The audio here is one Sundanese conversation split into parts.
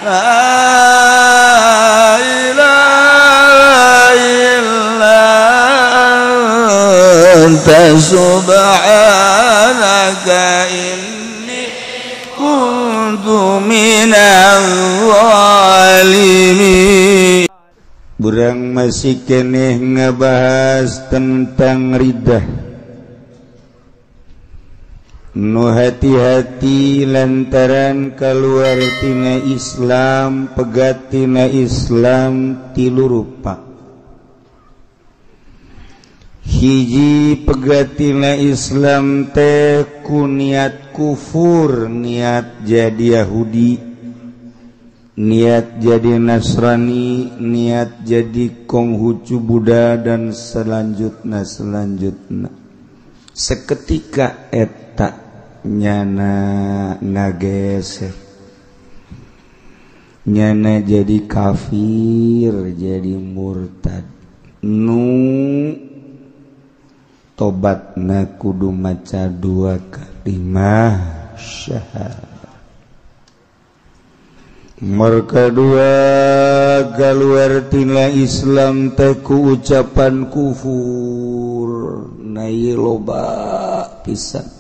La ilaha illa anta subhanaka inni kuntu minaz zalimin. Burang masih keneh ngebahas tentang ridah. Nu hati-hati lantaran keluar tina Islam, pegat tina Islam tilu rupa. Hiji pegat tina Islam teh ku niat kufur, niat jadi Yahudi, niat jadi Nasrani, niat jadi Konghucu Buddha dan selanjutnya seketika eta nyana ngageser, nyana jadi kafir, jadi murtad. Nu tobatna kudu maca 2 kalimah syahadat. Kedua keluar tina Islam teh ku ucapan kufur, na ieu loba pisan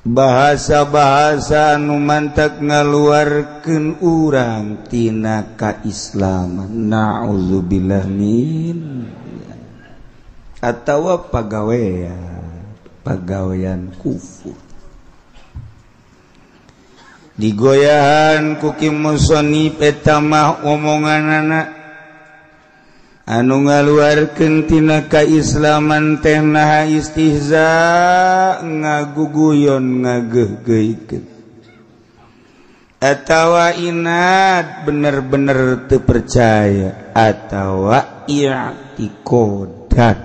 bahasa-bahasa anu mantak ngaluarkeun urang tina kaislaman. Nauzubillah min atawa pagawean kufur. Digoyahan kuki musonib eta mah omonganana anu ngaluarkeun tina kaislaman teh naha istihza, ngaguguyon, ngageugeuikeun, atawa inat bener-bener teu percaya, atawa i'tiqadat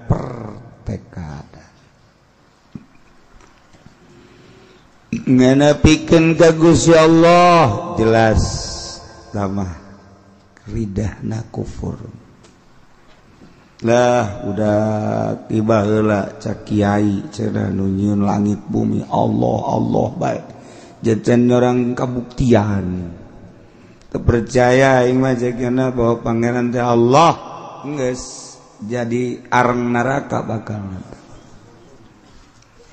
pertekad nganapikeun ka Gusti Allah. Jelas lama ridahna kufur. Lah udah tiba heula cak kiai cenah nu nyieun langit bumi Allah bae jajan orang kabuktian teu percaya aing mah jagana bahwa pangeran teh Allah geus jadi areng neraka bakal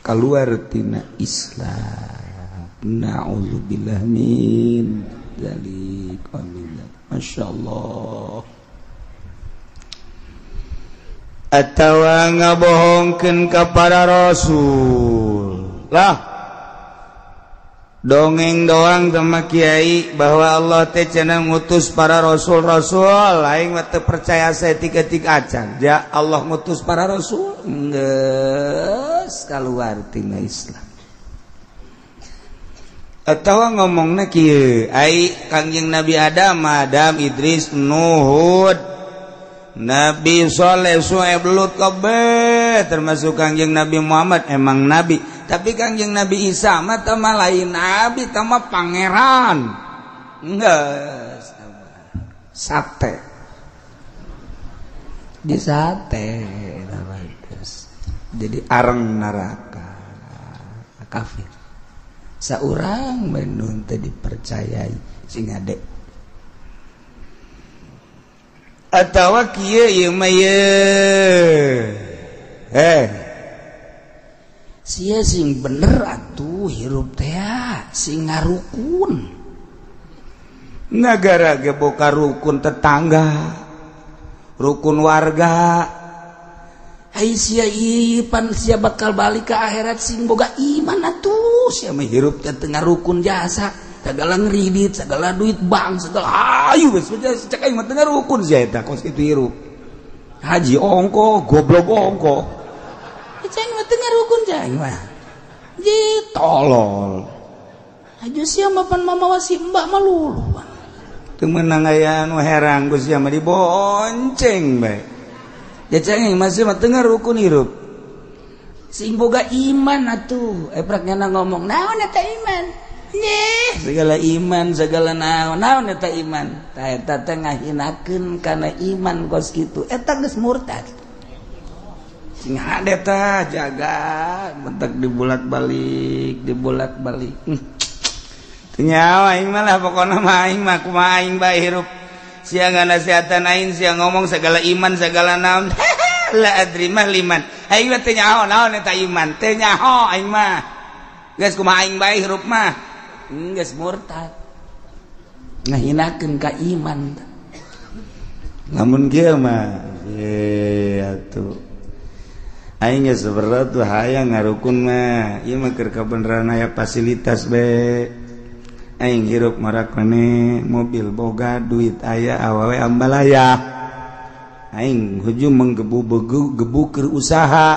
keluar tina Islam. Na'udzubillah min dzalik. Masyaallah. Atawa ngabohongkeun ka para rasul. Lah dongeng doang sama kiai bahwa Allah teh cenah ngutus para rasul-rasul, aing mah teu percaya saeutik-eutik acan. Ja Allah ngutus para rasul geus kaluar tina Islam. Atawa ngomongna kieu, ai Kangjeng Nabi Adam, Idris, Nuh, Nabi Saleh, Syuaib, Lut, kabeh termasuk Kangjeng Nabi Muhammad emang nabi. Tapi Kangjeng Nabi Isa mah teh mah lain nabi, teh mah pangeran. Geus sate. Di sate jadi areng neraka kafir. Saurang menun teh dipercayai sing ade. Atawa kieu ieu mah sia sing bener atuh hirup teh sing ngarukun. Nagara ge boga rukun tetangga, rukun warga. Hai sia ipan sia bakal balik ke akhirat sing boga iman atuh sia mah hirup teh teu ngarukun jasa, segala ngridit, segala duit bank, segala ayu geus cek aing mah teu ngarukun sia eta kos kitu hirup. Haji ongko, goblok ongko. Cai mah teu ngarukun cai mah. Ji tolol. Aju sia mah pan mamawa si mbak mah luluh. Teu meunang aya anu herang ku sia mah dibonceng bae. Ya cengeng masih mah teu ngarukun hirup. Sing boga iman atuh. Eprak nyana ngomong, naon eta iman? Nyeh, segala iman, segala naon eta iman. Tah eta teh ngahinakeun kana iman kos kitu. Eta geus murtad. Sing hade tah jaga mentek dibolak-balik. nyawa aing malah pokona mah aing mah kumaha aing bae hirup sia nganasihatan aing sia ngomong segala iman segala naon la adri mah liman aing mah teu nyaho naon eta iman teu nyaho aing mah geus kumaha aing bae hirup mah geus murtad ngahinakeun ka iman lamun kieu mah atuh aing geus saberat tuh hayang ngarukun mah ieu mah keur kabeneran aya fasilitas be aing hirup marak maneh mobil boga duit aya awewe ambalaya aing hujung menggebu keur usaha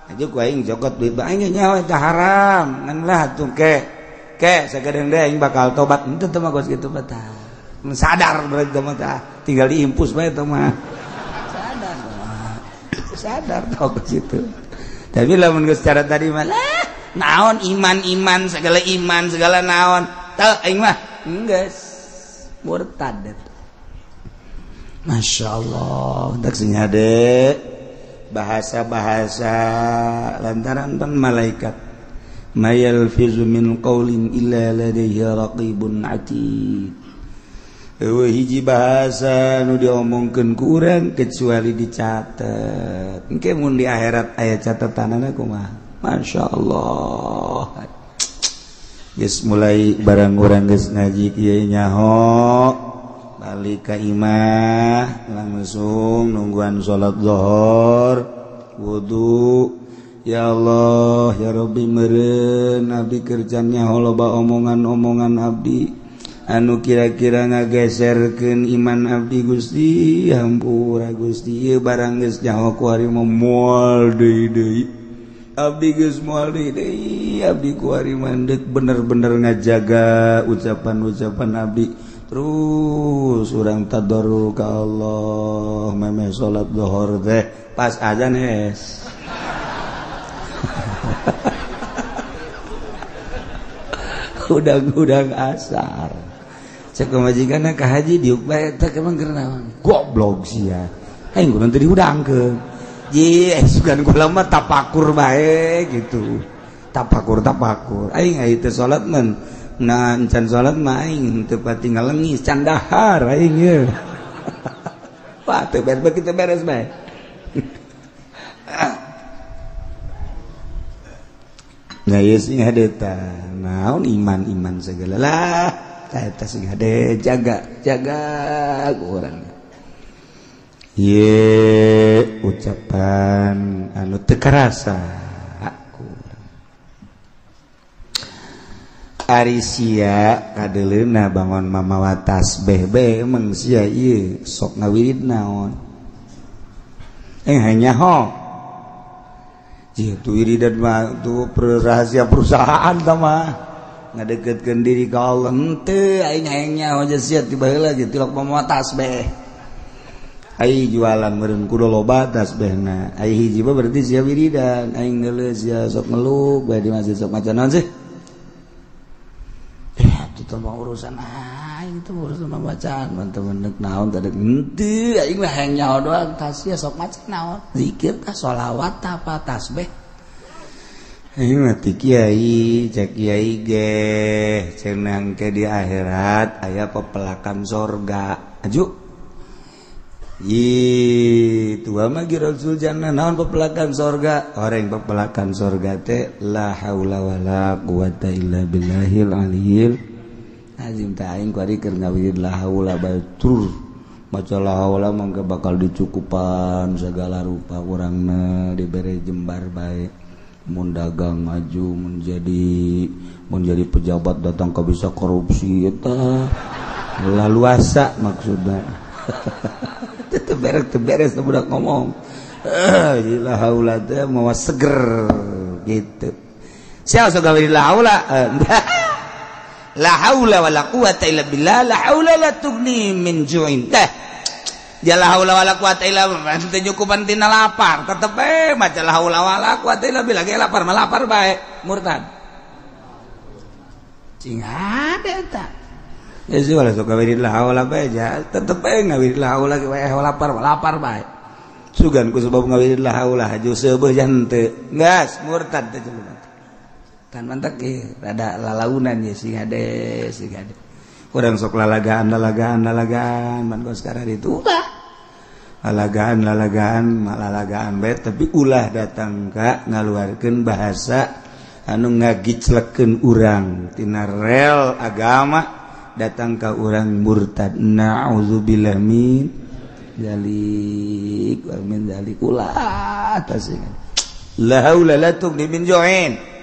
aja ku aing jokot duit ba aing nyawa teh haram ngan lah tuh ke sagadeng deui aing bakal tobat henteu teh mah geus kitu betah sadar berarti teh mah tinggal diimpus bae teh mah sadar tau ke situ tapi lamun geus cara tadi mah naon iman segala naon teu aing mah geus murtad eta masyaallah dak senyade bahasa-bahasa lantaran pan malaikat mayal fizu min qaulin illa ladayhi raqibun atid eueuh hiji bahasa nu diomongkeun ku urang kecuali dicatet engke mun di akhirat aya catatanana kumaha masyaallah geus mulai barang urang geus ngaji kieu nyaho balik ka imah langsung nungguan salat zuhur wudu ya Allah ya Rabbi meureun abdi kerjaan nyaho loba omongan-omongan abdi anu kira-kira ngageserkeun iman abdi Gusti hampura Gusti ieu barang geus nyaho ku ari moal deui abdi geus moal deui abdi ku ari mandek bener-bener ngajaga ucapan-ucapan abdi terus urang tadarruk ka Allah memeh salat zuhur teh pas azan es udang-udang asar cek majikanna ka haji diuk bae teh kemang keur naon goblok sia aing kudu teu diudangkeun ji sugan kula mah tapakur bae gitu tapakur aing aya teh salat man nah encan salat mah aing teu pati ngalengis can dahar aing ye wah teu beres kita beres bae nah ieu sing hadeta naon iman segala lah eta sing hade jaga urang ye ucapan anu teu karasa ari sia kadeleuna bangun mamawa tasbih be emang sia ieu sok ngawirid naon hanya ho jitu wiridan mah tu rahasia perusahaan tah mah ngadeukeutkeun diri ka Allah henteu aing hayang nyaho aja sia tiba heula jeung tilok mamawa tasbih ai jualan meureun kudu loba tasbihna ai hiji mah berarti sia wiridan aing geuleuh sia sok ngeluk bae di masjid sok maca naon sih itu mah urusan aing itu urusan bacaan temen naon tadi henteu aing mah hayang nyaho doang tas sia sok maca naon zikir tah sholawat tah apa tasbih aing mah ti kiai cek kiai ge cenah ke di akhirat aya pepelakan sorga aju tua mah ge Rasul jannah naon pepelakan sorga orang pepelakan sorga teh la haula wala quwata illa billahil aliyil azim teh aing ku ari keur ngawirid la haula batur maca la haula mangga bakal dicukupan segala rupa urangna dibere jembar bae mun dagang maju menjadi pejabat datang ka bisa korupsi eta laluasa maksudna teu beres budak ngomong la haula teh mawa seger gitu sia sok gawe la haula la haula wala quwata illa billah la haula la tughni min ju'in teh ja la haula wala quwata illa teu nyukupan tina lapar tetep maca la haula wala quwata illa billah ge lapar mah lapar bae murtad cing ade eta ya sih wala sok ngawirid la haula bae ja tetep ngawirid la haula ge wae lapar bae sugan ku sebab ngawirid la haula haju seubeuh jan teu geus murtad teh cenah kan mantak rada lalaunan ya sing hade kurang sok lalagaan man kos sekarang itu lalagaan bae tapi ulah datang ka ngaluarkeun bahasa anu ngagiclekeun urang tina rel agama datang ka urang murtad na'udzubillah min zalik wa min zalik ulah tasing la haula la tughni min join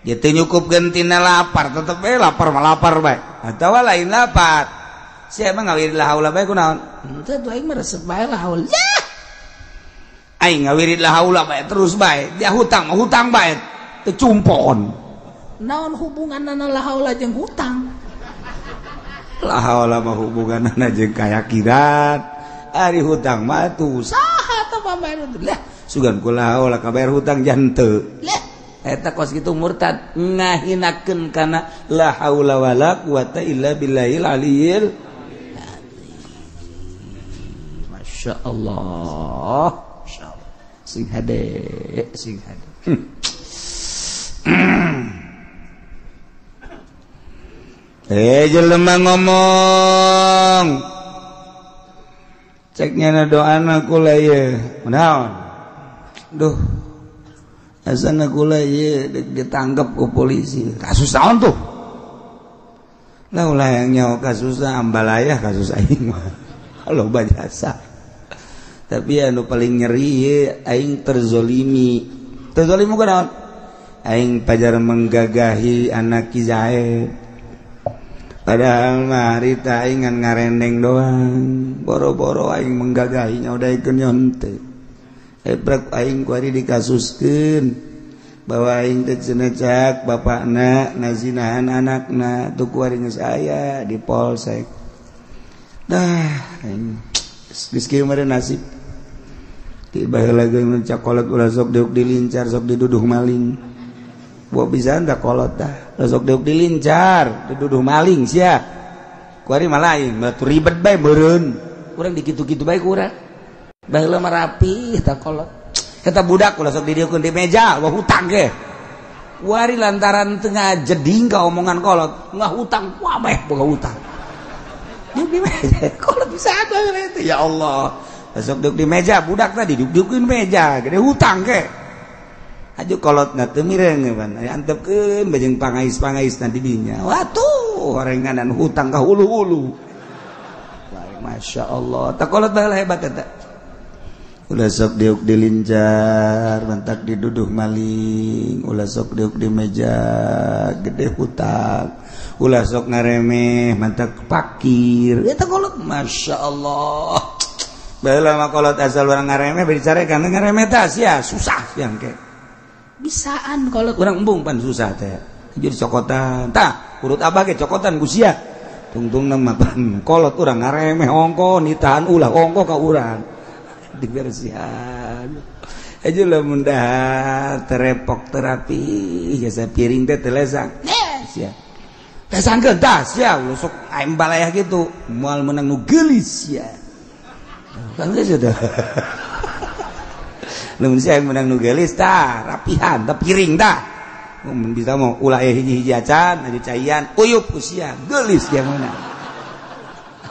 gitu nyukupkeun tina lapar tetep lapar mah lapar bae atawa lain lapar sia emang ngawirid la haula bae kunaon teu aing mah resep bae la haula aing ngawirid la haula bae terus bae dia hutang mah hutang bae teu cumpon naon hubunganna la haula jeung hutang la haula mah hubunganna jeung kayakiran ari hutang mah tuh saha tah pambayan lah sugan ku la haula kabayar hutang jan teu lah eta kos kitu murtad ngahinakeun kana la haula wala quwata illa billahil aliyil masyaallah sing hade jelema ngomong ceknya doana kula ye naon duh asana kula ye ditangkap ku polisi kasus naon tuh lah ulah yang nyawa kasus ambalayah kasus aing mah loba jasa tapi anu paling nyeri ye aing terzolimi ku naon aing pajar menggagahi anak Ki Zaid padahal mah harita aing ngan ngarendeng doang boro-boro aing menggagahinya udah ikeun nyonte ebrak aing ku ari dikasuskeun bahwa aing teh cenecak bapakna ngazinahan anakna tuh ku ari geus aya di polsek dah aing geus kieu mah nasib tiba heula geus cakolot ulah sok deuk dilincar sok diduduh maling buat bisa ndak kolot dah sok deuk dilincar diduduh maling sia kuari malaing batu ribet bae meureun urang dikitu-kitu bae ku urang baheula mah rapi tah kolot eta budak ulah sok didieukeun di meja wah hutang ge kuari lantaran teu ngajeding ka omongan kolot ngah hutang wah bae boga hutang di meja kolot bisa bae eta ya Allah sok deuk di meja budak tadi didieukeun meja gede hutang ge aju kolotna teu mireng pan antepkeun bajeng pangais-pangais di dinya watuh horenganan hutang ka hulu-hulu masyaallah tak kolot baheula hebat eta ulah sok diuk dilincar mantak diduduh maling ulah sok diuk di meja gede hutang ulah sok ngaremeh mantak pakir eta kolot masyaallah baheula mah kolot asal urang ngaremeh bari carekan ngaremeh tah sia susah yang ke bisaan kalau kurang embung pan susah teh jadi cokotan tah urut abah ge cokotan ku sia tungtung nama pan kolot urang ngaremeh ongko nitahan ulah ongko ka urang dibersihan aja lah mundah terepok terapi jasa piring teh telesang sia tesangkeun tah sia sok aing balayah gitu moal menang nu geulis sia kan geus sudah lamun sia menang nu gelis tah rapihan tah piring tah mun bisa mau ulah hiji-hiji acan aju caian uyup ku sia geulis dia meunang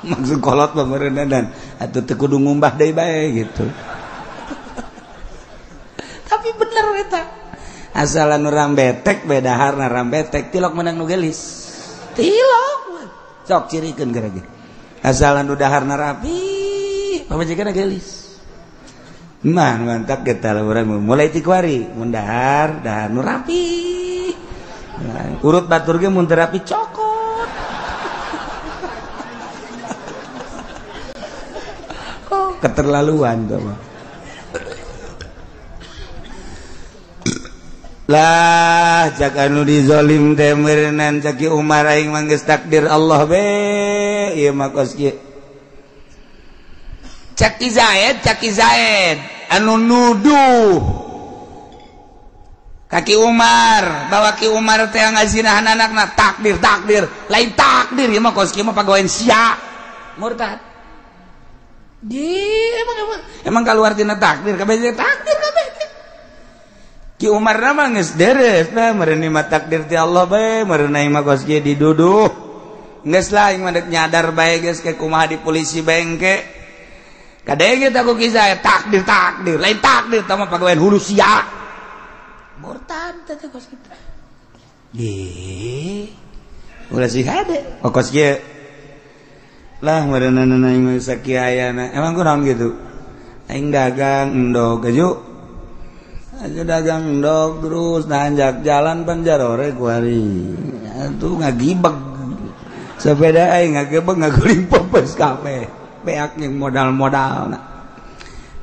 maksud kolot mah meureunna dan atuh teu kudu ngumbah deui bae gitu tapi bener eta asal anu rambetek bedaharna rambetek tilok menang nu gelis tilok sok cirikeun geura ge asal anu daharna rapi pamajikanna gelis mah mantap kita urang mulai ti kuari mun dahar nu rapi nah, urut batur ge mun teu rapi cokot oh keterlaluan tuh mah lah jak anu dizolim teh meureunnan caki Umar aing mah geus takdir Allah be ieu mah kos kieu Caki Zaid anu nuduh kaki Umar bahwa Ki Umar teh ngazinahan anakna takdir lain takdir ieu mah kos kieu mah pagawean sia murtad emang kaluar tina takdir kabeh takdir kabeh Ki Umar nama geus deres nah meureun mah takdir ti Allah bae meureun mah kos kieu diduduh geus lah aing mah deuk nyadar bae geus ke kumaha di polisi bengke kadege teh ku kisah takdir lain takdir tah mah pagawean hulu sia murtad teh kos kitu ulah sih hade kos kieu lah meureun aing mah sakieu ayana emang kunaon gitu aing dagang endog aju aja dagang endog terus nanjak jalan panjarore kuari atuh ngagibeg sepeda aing ngagebeg ngaguling popes kabeh beak yang modal-modalna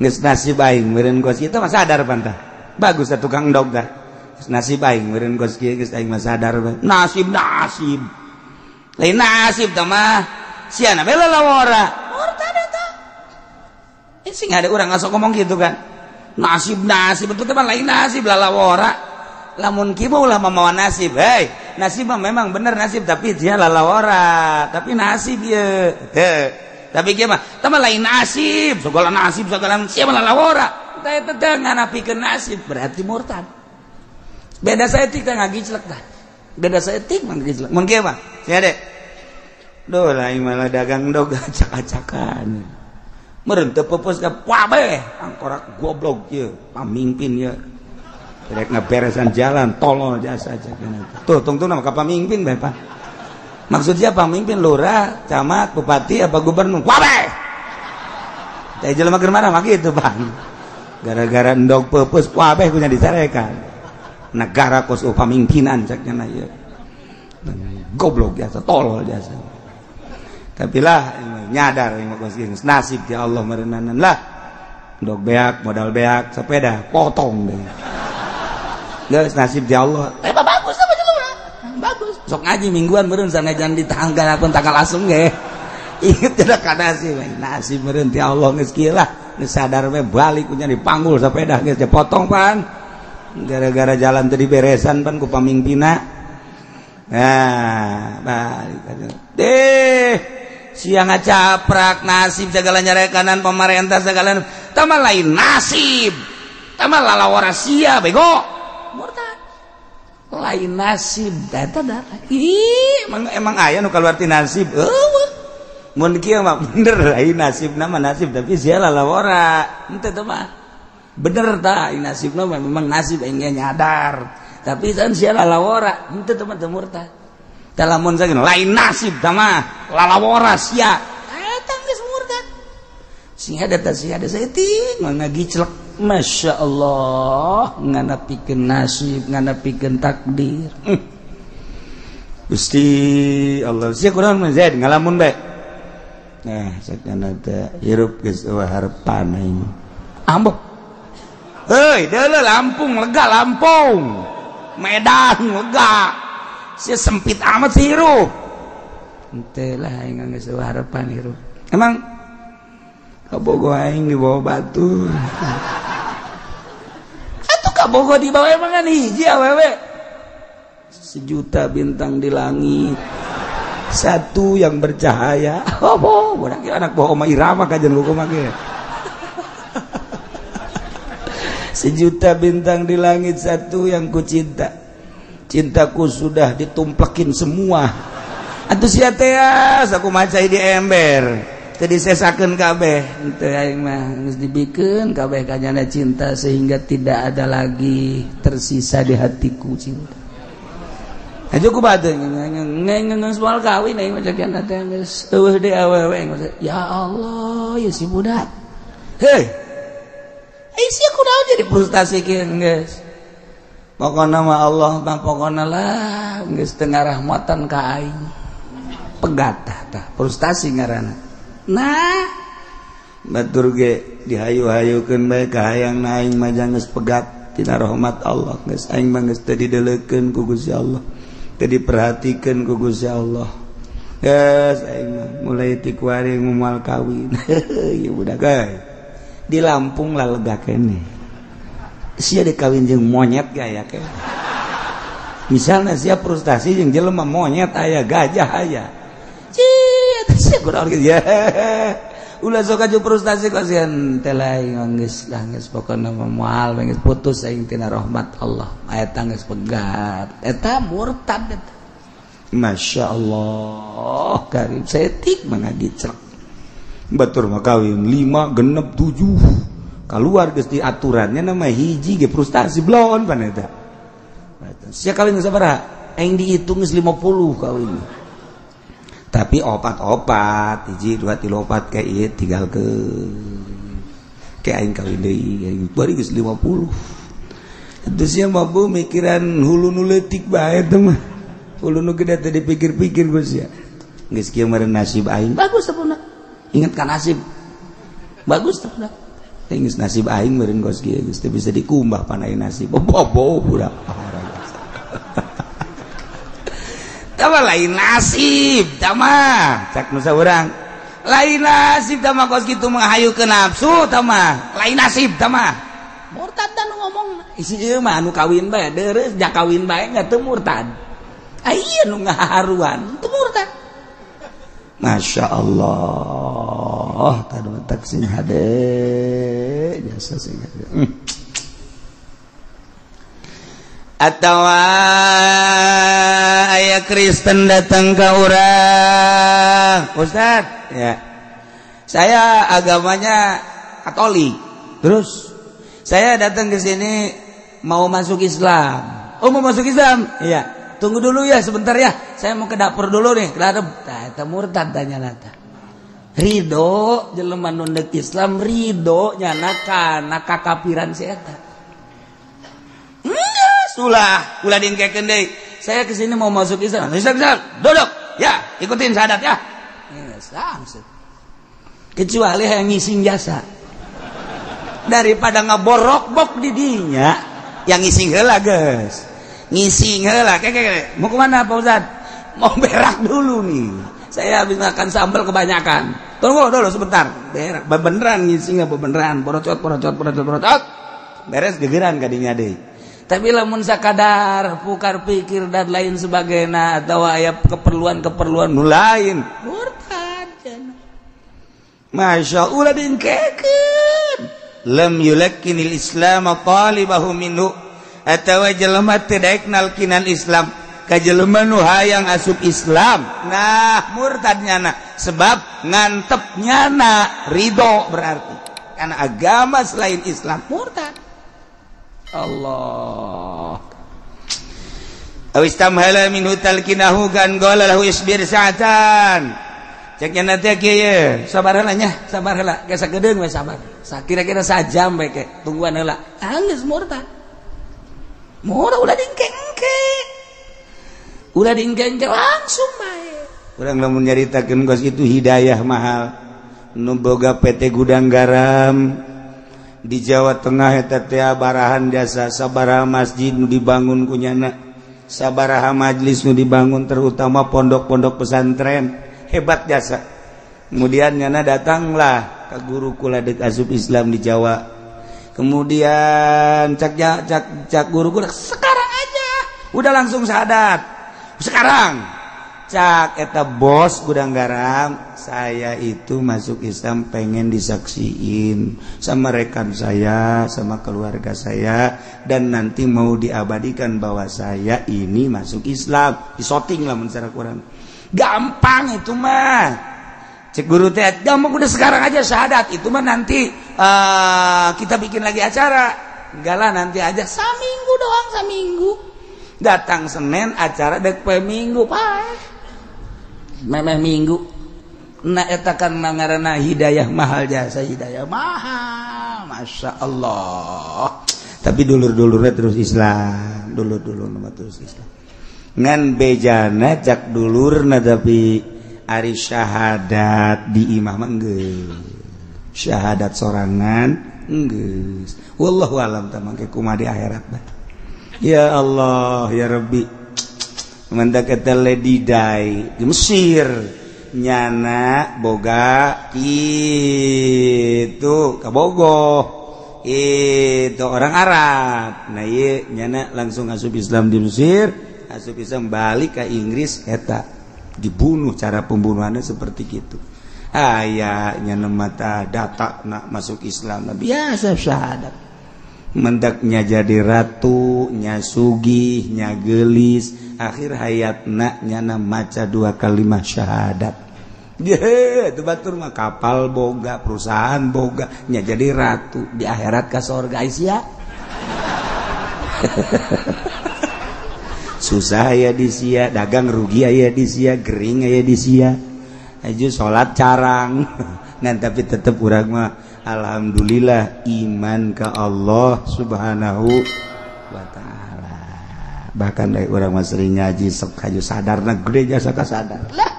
geus nasib aing meureun kos kieu mah sadar pantah bagus atuh tukang endog tah geus nasib aing meureun kos kieu geus aing mah sadar nasib lain nasib tah mah siana bae lalawara murtad eta sing ada urang ngasok ngomong gitu kan nasib betul teman lain nasib lalawara lamun kieu ulah mamawa nasib hei nasib mah memang bener nasib tapi dia lalawara tapi nasib ye tapi kieu mah tah lain nasib segala sia mah lalawara tah eta teh nganapikeun nasib berarti murtad beda saeutik teh ngagiclek tah beda saeutik mah ngagiclek mun kieu mah sia dek duh lain malah dagang dog acak-acakan meureun teu peupeus ka pabe angkorak goblok ieu pamimpin ieu rek ngaberesan jalan tolol jasa aja tuh tungtung nama ka pamimpin bae Pak maksudnya pamimpin lurah camat bupati apa gubernur pabe teh jelema keur mana mah kitu Bang gara-gara endog peupeus pabe kunya dicarekan negara kos pamimpinan cakna ieu goblok jasa tolol jasa tapi lah nyadar nasib ya Allah merenanan lah dog beak modal beak sepeda potong deh guys nasib ya Allah bagus apa jelema bagus sok ngaji mingguan meureun sanajan di tanggal asung ge inget tidak ka nasib meureun ti Allah geus kieu lah geus sadar we balik nya dipanggul sepeda geus potong pan gara-gara jalan teu diberesan pan ku pamimpinna nah balik deh siang ngacaprak nasib segala nyarekanan pemerintah segala tama lain nasib tama lalawara sia bego murtad lain nasib data emang aya nu kaluar ti nasib mun kieu mah bener lain nasib nama nasib tapi sia lalawara henteu teh mah bener tah nasibna memang nasib aing nyadar tapi san sia lalawara henteu teh mah teu murtad lamun sageuna lain nasib tah mah lalawara sia eta geus murtad sing ada tah sia ada saeutik ngagiclek masyaallah nganapikeun nasib nganapikeun takdir Gusti Allah sia kunaon mah Zaid ngalamun bae nah sakana teh hirup geus eueuh harepan aing ambek heuy deuleu Lampung lega Lampung Medan lega sia sempit amat sih hirup ente lah aing geus harapan hirup emang kabogo aing di bawah batu atuh kabogo di bawah emang kan hiji awewe sejuta bintang di langit satu yang bercahaya budak anak bawa Oma Irama kajian kumaha ge sejuta bintang di langit satu yang kucinta cintaku sudah ditumplekin semua atuh sia teh saku macai di ember teu disesakeun kabeh teu aing mah geus dibikeun kabeh kanyana cinta sehingga tidak ada lagi tersisa di hatiku cinta aja ku bade geus moal kawin aing mah cakeun teh geus eueuh deui awewe ya Allah ya si budak hei sia kunaon jadi frustasi kieu geus pokokna mah Allah mah pokokna lah geus teu ngarahmatan ka aing pegatah tah frustasi ngaranna nah batur ge dihayu-hayukeun bae ka hayangna aing mah geus pegat tina rahmat Allah geus aing mah geus teu dideuleukeun ku Gusti Allah teu diperhatikeun ku Gusti Allah geus aing mah mulai ti kuari moal kawin ieu budak di Lampung lah lega keneh sia dikawin jeung monyet gaya ke misalnya sia frustasi jeung jelema monyet aya gajah aya cia sia kunaon kieu ya ulah sok aju frustasi kasihan teh lain geus pokona moal geus putus aing tina rahmat Allah eta geus pegat eta murtad eta masyaallah karim setik mangagi cerek batur mah kawin 5 genep 7 keluar geus di aturannya nama hiji ge frustasi blon pan eta sia kawin geus sabaraha aing dihitung geus 50 kawin tapi opat-opat hiji 2 3 4 ke ieu tinggalkeun ke aing kawin deui aing bari geus 50 itu sia mampu mikiran hulu nu leutik bae teh mah hulu nu gede teh dipikir-pikir geus sia geus kieu meureun nasib aing bagus sapuna ingat kan nasib bagus sapuna geus nasib aing meureun geus kieu geus teu bisa dikumbah pan aing nasib bobo budak tama lain nasib tama cak nu saurang lain nasib tama kos kitu menghayu ke nafsu tama lain nasib tama murtad dan ngomong isi ieu mah anu kawin bae deureus jak kawin bae nya teu murtad aya nu ngaharuan teu murtad masyaallah tadu taksin hade jasa sing hade atau aya Kristen datang ke urang Ustaz ya saya agamanya Katolik terus saya datang ke sini mau masuk Islam mau masuk Islam iya tunggu dulu ya sebentar ya saya mau ke dapur dulu nih ke dapur eta murtad tanya nata ridho jelema nu neuk Islam ridho nyana kana kakafiran si eta ulah dingkekeun deui saya kesini mau masuk Islam duduk ya ikutin syahadat ya langsung kecuali yang ngising jasa daripada ngaborok-bok di dinya yang ngising heula geus ngising heula keke mau kemana Pak Ustaz mau berak dulu nih saya habis makan sambal kebanyakan tunggu dulu sebentar berak beneran ngising beneran porocot beres gegeran kadinya deui tapi lamun sakadar pukar pikir dan lain sebagainya atau aya keperluan nu lain murtad masya Allah dingkekeun lam yulakkinil islam talibahu minhu atawa jelema teu daek nalkinan Islam ka jelema nu hayang asup Islam nah murtadnyana sebab ngantepnyana ridho berarti karena agama selain Islam murtad Allah awistamhala minhu talkinahu kan qala lahu isbir sa'atan ceknya nanti kieu sabar heula nya sabar heula geus sagedeung we sabar sakira-kira sajam we ke tungguan heula geus murtad ulah dingke langsung bae urang lamun nyaritakeun geus itu hidayah mahal nu boga PT Gudang Garam di Jawa Tengah eta teh barahan jasa sabaraha masjid nu dibangun kunyana sabaraha majlis nu dibangun terutama pondok-pondok pesantren hebat jasa kemudian nyana datanglah ka guru kula deuk asup Islam di Jawa kemudian cak guru kula sekarang aja udah langsung syahadat sekarang cak eta bos Gudang Garam saya itu masuk Islam pengen disaksiin sama rekan saya sama keluarga saya dan nanti mau diabadikan bahwa saya ini masuk Islam disoting lah mencara Quran gampang itu mah cek guru teh gampang udah sekarang aja syahadat itu mah nanti kita bikin lagi acara enggak lah nanti aja saminggu doang saminggu datang Senin acara dek Minggu Pak memeh minggu na eta kan ngaranna hidayah mahal jasa hidayah mahal masya Allah tapi dulur-dulurnya terus Islam dulur-dulur nama terus Islam ngan bejana cak dulurna tapi ari syahadat di imam enggeus syahadat sorangan enggeus wallahu alam tah mangke kumaha di akhirat bah ya Allah ya Rabbi mantak eta lady day di Mesir nyana boga itu kabogoh itu orang Arab nah ieu nyana langsung asup Islam di Mesir asup Islam balik ke Inggris eta dibunuh cara pembunuhannya seperti gitu ayahnya mata data nak masuk Islam biasa syahadat mendaknya jadi ratu nya sugih nya gelis akhir hayatna nyana maca 2 kalimat syahadat itu batur mah kapal boga perusahaan boga nya jadi ratu di akhirat ka surga ya susah ya di sia dagang rugi ya di sia gering ya di sia aja sholat carang ngan tapi tetap urang mah alhamdulillah iman ke Allah subhanahu wa ta'ala bahkan dari urang mah sering ngaji sok haju sadarna gede jasa ka sadar lah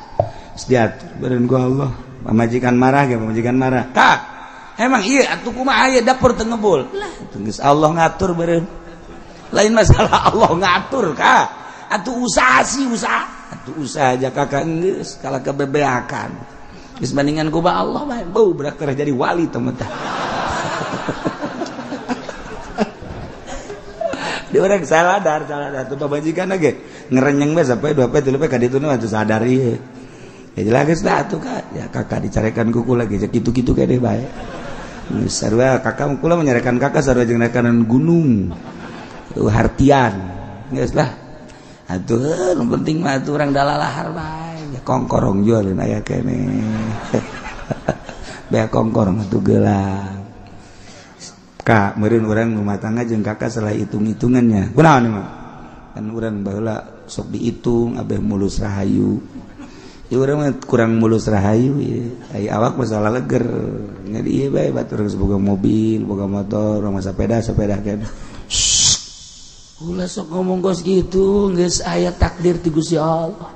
sediat beren ku Allah pamajikan marah ge pamajikan marah kak emang iya atuh kumaha aya dapur teu ngebul lah geus Allah ngatur beren lain masalah Allah ngatur kak atuh usaha sih usaha atuh usaha aja kakak geus kala kebebeakan geus bandingan ku Allah mah bau berak jadi wali temen tah di orang sadar tuh pamajikan ge ngerenyeng bae sampai 2 pe 3 pe ka ditu atuh sadar ieu ya jelas geus da atuh kak ya kakak dicarekan ku kula ge kitu-kitu ke deh bae geus sarua kakak kula menyarekan kakak sarua jeung rekanan gunung hartian geus lah atuh nu penting mah atuh urang dalalahar bae kongkorong jualin aya kene bae kongkorong atuh geulang kak meureun urang rumah tangga jeung kakak salah hitung-hitungannya kunaon ieu mah kan urang baheula sok dihitung abeh mulus rahayu ieu urang mah kurang mulus rahayu ieu awak masalah leger nya di ieu bae batur geus boga mobil boga motor rumah sepeda kene ulah sok ngomong kos gitu geus aya takdir ti Gusti Allah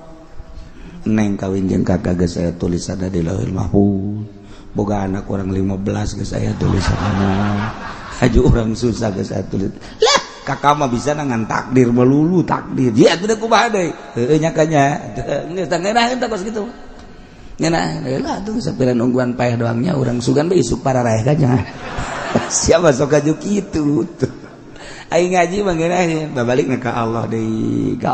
neng kawin jeung kakak geus aya tulisanna di Lauhul Mahfuz boga anak urang 15 geus aya tulisanna haju urang susah geus aya tulis lah kakak mah bisa ngan takdir melulu takdir dia teh kumaha deui heueuh nya kanya geus tah ngeunaheun tah kos kitu ngeunah lah tuh sapiran ungguan paeh doangnya urang sugan bae isuk para raeh kanya siapa sok aju kitu tuh aing ngaji mah geunah babalik ka Allah deui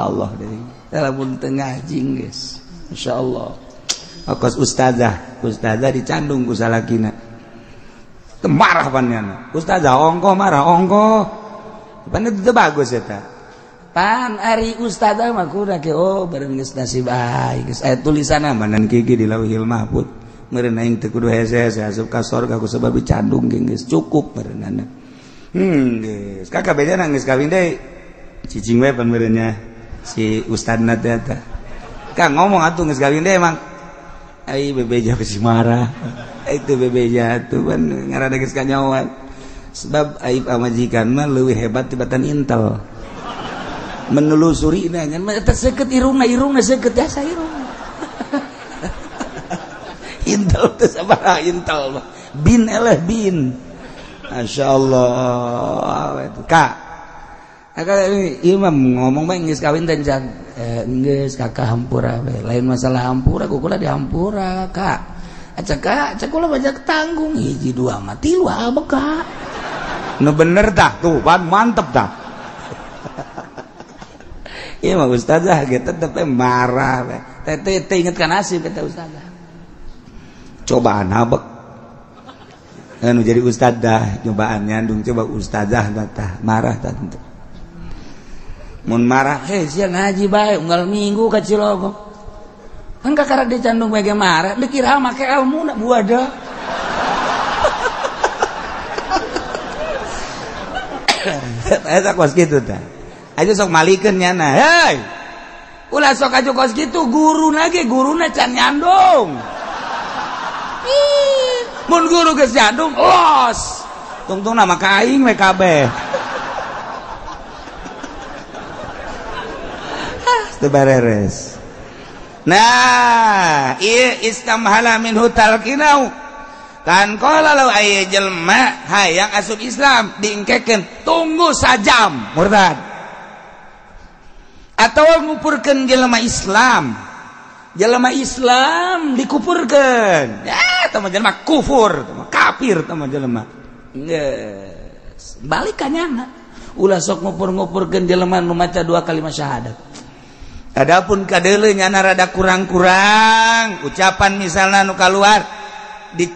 lamun teu ngaji geus masyaallah kos ustazah dicandung ku salakina teu marah panenna ustazah ongko marah ongko pan itu bagus eta pan ari ustazah mah kudu ke bareng geus nasib aing geus aya tulisanna manan kieu di Lauhul Mahfuz meureun aing teu kudu hese-hese asup ka surga ku sabab dicandung geus cukup meureunana geus kakak beda nangis kawin deui cicing we pan meureunnya si ustadna teh eta kang ngomong atuh geus kawin deui emang ai bebeja geus marah itu bebeja atuh pan ngarana geus kanyawan sebab aib amajikan mah leuwih hebat tibatan intel menelusuri na ngan eta seukeut irungna seukeut ya sairung intel teh sabaraha intel mah bin eleh bin Masya Allah kak imam ngomong bae geus kawin teh can geus kakak hampura we lain masalah hampura kukula di hampura kak cek kula bajak tanggung hiji dua mah tilu abah kak nu bener tah tuh pan mantep tah ieu mah ustazah ge tetep marah we teh inget ka nasib eta ustazah cobaan abek anu jadi ustadzah cobaan nyandung coba ustadzah tah marah tah mun marah sia ngaji bae unggal minggu ka Cilogok kan kakara dicandung bae marah dikira make ilmu na buada eta kos kitu tah aja sok malikeun nyana hei ulah sok aju kos kitu guruna can nyandung mun guru geus jandung los tungtung nama kaing we kabeh teu beres nah ieu istamhala minhu talqinau kan qala law aya jelema hayang asup Islam diengkekeun tunggu sajam murtad atawa ngupurkeun jelema dikupurkeun ya tama jelema kufur tama kafir tama jelema geus balik ka nyana ulah sok ngupur-ngupurkeun jelema nu maca 2 kalimat syahadat adapun kadele nyana rada kurang-kurang ucapan misalnya nu keluar di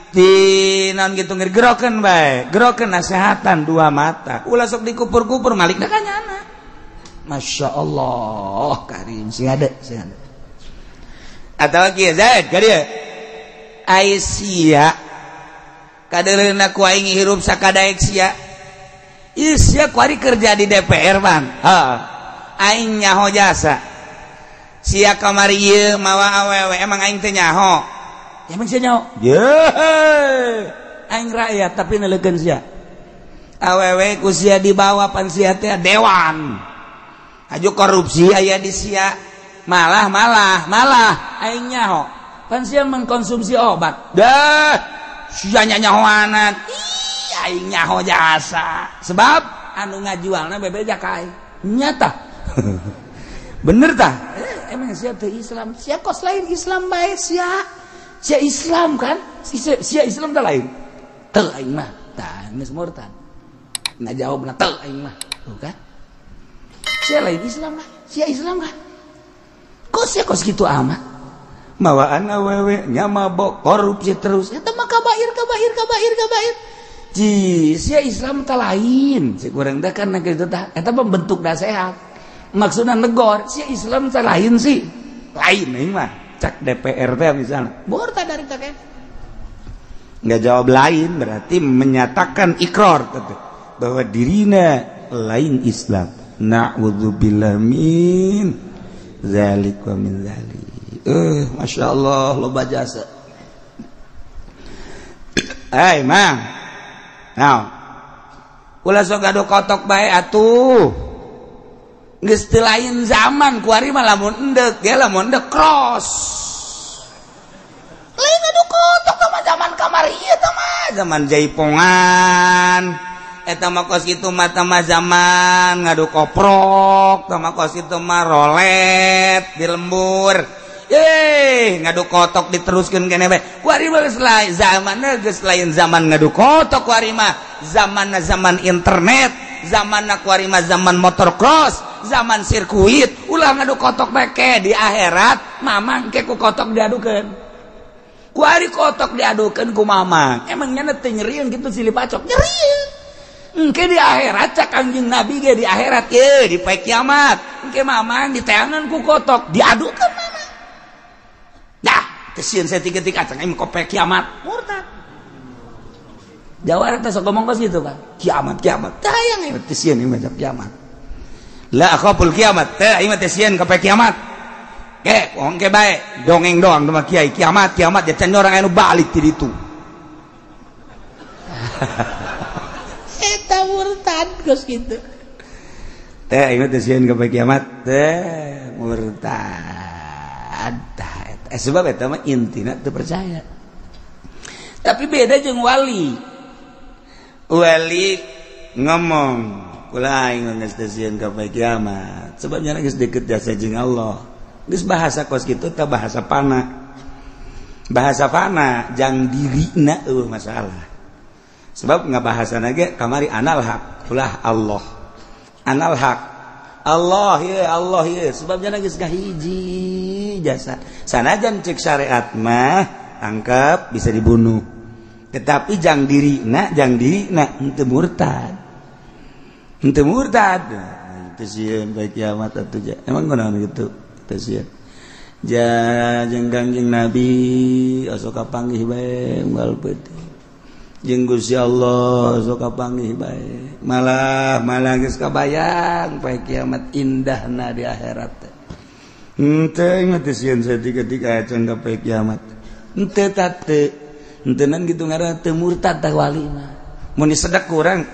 naon gitu ngegerokeun bae gerokeun nasehatan dua mata ulah sok dikupur-kupur malik da kanyana Masya Allah karim sing ada atau kieu Zaid ka dieu Aisyah kadeleuna ku aing hirup sakadaek sia ieu sia ku ari kerja di DPR Bang aing nyaho jasa sia kamari ieu mawa awewe emang aing teh nyaho emang sia nyaho aing rakyat tapi nelegeun sia awewe ku sia dibawa pan sia teh dewan aju korupsi aya di sia malah aing nyaho pan sia mengkonsumsi obat dah sia nyahoanan aing nyaho jasa sebab anu ngajualna bebeja ka aing nyata bener tah emang sia teu Islam sia kos lain Islam bae sia Islam kan sia Islam teh lain teu aing mah tah geus murtad ngajawabna teu aing mah tuh kan sia lain Islam lah sia Islam kan kos gitu amat mawaan awewe nya mabok korupsi terus eta mah kabair ji sia Islam teh lain si kurang teh kan kitu tah eta membentuk nasihat maksudna negor sia Islam teh lain sih lain ini mah cak DPR teh misalnya murtad dari teh nggak jawab lain berarti menyatakan ikrar bahwa dirinya lain Islam na'udzubillah min zalik wa min zalik Masya Allah loba jasa mang now ulah sok adu kotok bae atuh geus teu lain zaman kuari mah lamun endek ge lamun endek cross lain adu kotok mah zaman kamari ieu tah mah zaman jaipongan eta mah kos kitu mah tah mah zaman ngadu koprok tah mah kos kitu mah rolet di lembur ngadu kotok diteruskeun kene bae kuari mah geus lain zamanna geus lain zaman ngadu kotok kuari mah zamanna zaman internet zamanna kuari mah zaman motocross zaman sirkuit ulah ngadu kotok bae ke di akhirat mamang ke ku kotok diadukeun kuari kotok diadukeun ku mamang emangnya teh nyerieun kitu silih pacok nyerieun engke di akhirat cak Kangjeng Nabi ge di akhirat ye di poe kiamat engke mamang diteangan ku kotok diadukeun mamang dah teh sieun saeutik-eutik acang aing ku poe kiamat murtad Jawa teh sok ngomong ka situ kan kiamat tayang teh sieun ieu mah kiamat la akhaful kiamat teh aing mah teh sieun ka poe kiamat ke engke bae dongeng doang teh mah kiai kiamat ya can orang anu balik ti ditu eta murtad geus kitu teh aing teh sieun ka poe kiamat teh murtad sebab eta mah intina teu percaya tapi beda jeung wali ngomong ulah aing geus teh sieun ka poe kiamat sebab nya geus deukeut jasa jeung Allah geus bahasa kos kitu teh bahasa fana jang dirina masalah sebab ngabahasana ge kamari anal haq ulah Allah anal haq Allah ya sebab jana geus kahiji jasa sanajan cek syariat mah tangkap bisa dibunuh tetapi jang dirina henteu murtad teu sieun bae kiamat atuh emang kunaon kitu teu sieun jeung Kangjeng Nabi sok kapanggih bae unggal peuting jeung Gusti Allah sok kapanggih bae malah geus kabayang poe kiamat indahna di akhirat henteu teh sieun saeutik-eutik acan ka poe kiamat henteunan kitu ngaranna teu murtad tah wali mah mun disedak kurang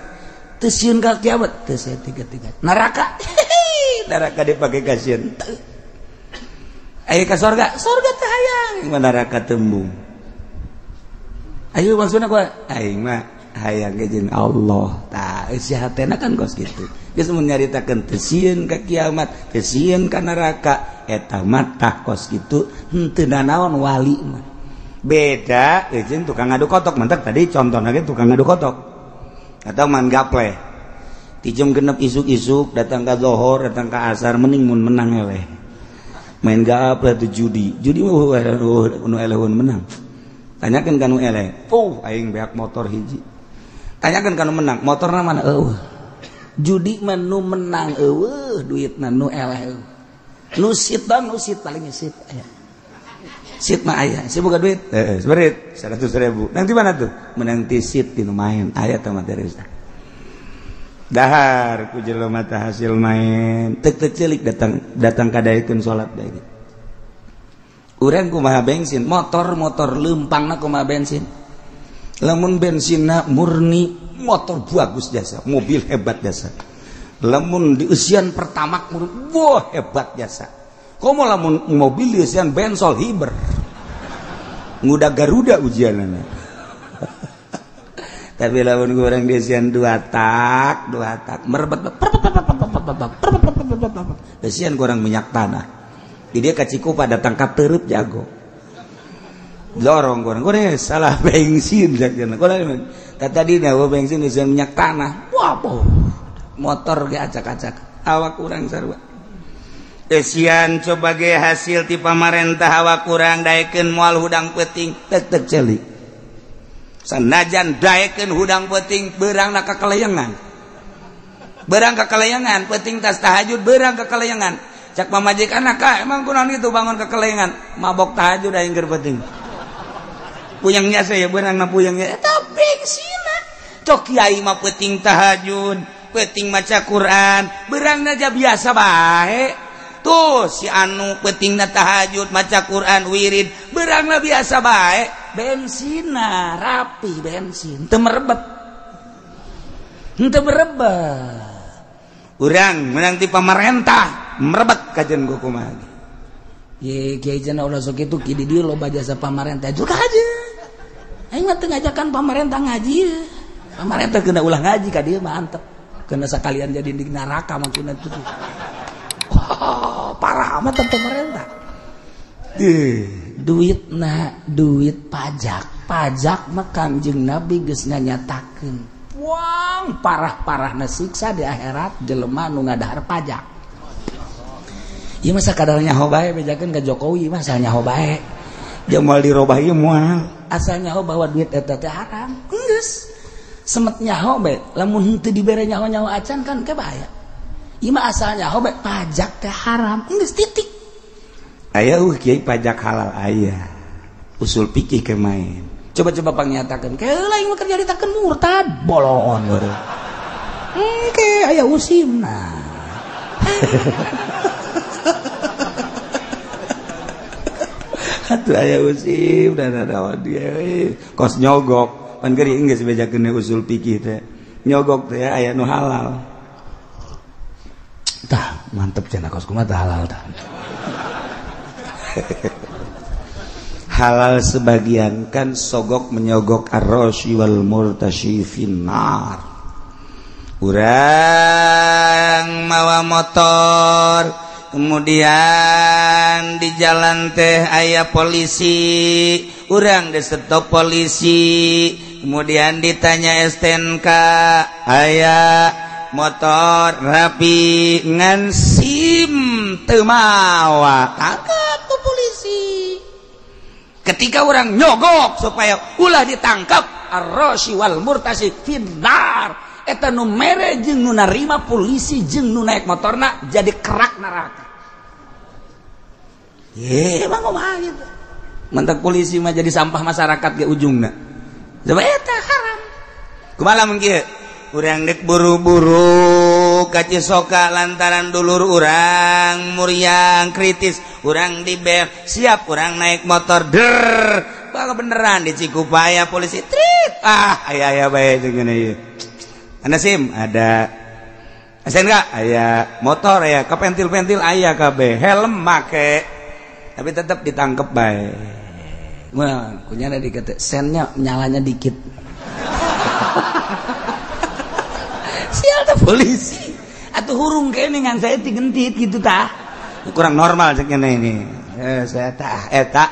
teu sieun ka kiamat teu saeutik-eutik neraka dipake ka sieun aya ka sorga teh hayang neraka tembung ayo maksudna ku aing mah hayang jeung Allah tah isi hatena kan kos kitu geus mun nyaritakeun teu sieun ka kiamat teu sieun ka neraka eta mah tah kos kitu henteu naon wali mah beda jeung tukang ngadu kotok mantep tadi contohna ge tukang ngadu kotok atau man gaple ti jam 6 isuk-isuk datang ka zuhur datang ka asar mending mun menang eleh main apa tuh judi nu elehun menang tanyakan kanu eleh aing beak motor hiji tanyakan kanu menang motorna mana judi mah nu menang duitna nu eleh nu sit paling sit aya sit mah aya si boga duit seberit 100.000 nanti mana tuh menang ti sit tinu main aya teh materi dahar ku jelema teh hasil main teu ceulik datang kadaekeun salat deui urang kumaha bensin motor leumpangna kumaha bensin lamun bensinna murni motor bagus jasa mobil hebat jasa lamun di usian pertama wah hebat jasa komo lamun mobil di usian bensol hiber ngudag Garuda ujianana tapi lamun goreng di usian dua tak merebet usian goreng minyak tanah jadi dia kacikupa datang ka teureut jago dorong goreng salah bensin sakjana goreng tadi na bensin usian minyak tanah wah motor ge acak-acak awak kurang sarua esian coba ge hasil ti pamarentah awak kurang daekeun moal hudang peuting tek celik sanajan daekeun hudang peuting beurangna kakaleyangan beurang kakaleyangan peuting tas tahajud beurang kakaleyangan cak pamajikanna ka emang kunaon itu bangun kakaleyangan mabok tahajud aing keur peuting puyengnya saya beurangna puyengnya eta bengsina cok kiai mah peuting tahajud peuting maca Quran beurangna ja biasa bae tuh si anu peutingna tahajud maca Quran wirid beurangna biasa bae bensina rapi bensin teu merebet urang menang ti pamarentah merebet kajen gua kumaha ye kiai cenah ulah sok kitu ki di dieu loba jasa pamarentah juga aja aing mah teu ngajakan pamarentah ngaji pamarentah kena ulah ngaji ka dieu mah antep kena sakalian jadi di neraka maksudna tuh parah amat pemerintah duit pajak mah Kanjeng Nabi geus nganyatakeun wang parah-parahna siksa di akhirat jelema nu ngadahar pajak ieu mah sakadar nyaho bae bejakeun ka Jokowi mah asal nyaho bae jeung moal dirobah ieu moal asal nyaho bahwa duit eta teh haram geus semet nyaho bae lamun teu dibere nyaho-nyaho acan kan kebaya ieu mah asal nyaho bae pajak teh haram geus titik aya kiai pajak halal aya usul fikih ke main coba pangnyatakeun ke lain mah kerja ditakeun murtad bolon baru ke aya usimna atuh aya usim dan ada dia kos nyogok pan geuring geus bejakeun usul fikih teh nyogok teh aya nu halal tah mantep cenah kos kumaha teh halal tah halal sebagian kan sogok menyogok ar-rashi wal murtashi finnar urang mawa motor kemudian di jalan teh aya polisi urang disetop polisi kemudian ditanya STNK aya motor rapi ngan SIM teu mawa tangkap ku polisi ketika orang nyogok supaya ulah ditangkap ar-rashi wal murtasyid finnar eta nu mere jeung nu narima polisi jeung nu naik motorna jadi kerak neraka ye emang kumaha gitu mentak polisi mah jadi sampah masyarakat ge ujungna coba eta haram kumaha mun kieu urang dek buru-buru ka Cisoka lantaran dulur urang muriang kritis urang dibel siap urang naik motor baga beneran di Cikupaya polisi trit aya bae jeung ieu ana SIM ada SNK aya motor aya kapentil-pentil aya kabeh helm make tapi tetap ditangkep bae mah kunyana dikata sennya nyalanya dikit sial teh polisi atuh hurung kene ngan saya digentit gitu tah kurang normal cek ini saya tah eta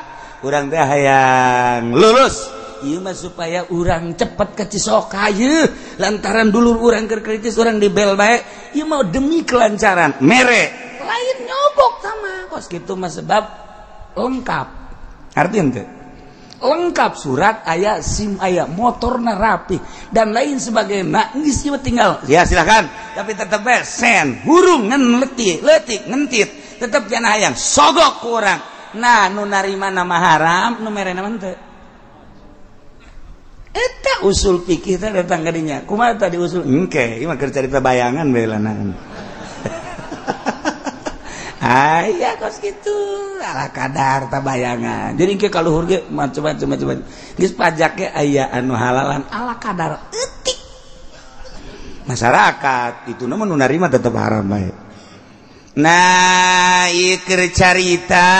urang teh hayang lulus ieu mah supaya urang cepet ke Cisoka ieu lantaran dulur urang keur kritis urang dibel bae ieu mah demi kelancaran mere lain nyogok goblok sama kos gitu mah sebab lengkap. Artinya teh lengkap surat aya SIM aya motorna rapi dan lain sebagainya geus tinggal ya silakan tapi tetep sen hurung ngan letik ngentit tetep jangan hayang sogok ku urang. Nah nu narima nama haram nu mere naon teu eta usul fikih teh datang ka dinya kumaha tadi usul engke ieu mah keur carita bayangan bae lanang aya kos gitu ala kadar tabayangan jadi ke kaluhur ge macam-macam geus pajak ge aya anu halalan ala kadar eutik masyarakat itu nu narima tetep haram bae. Nah ieu keur carita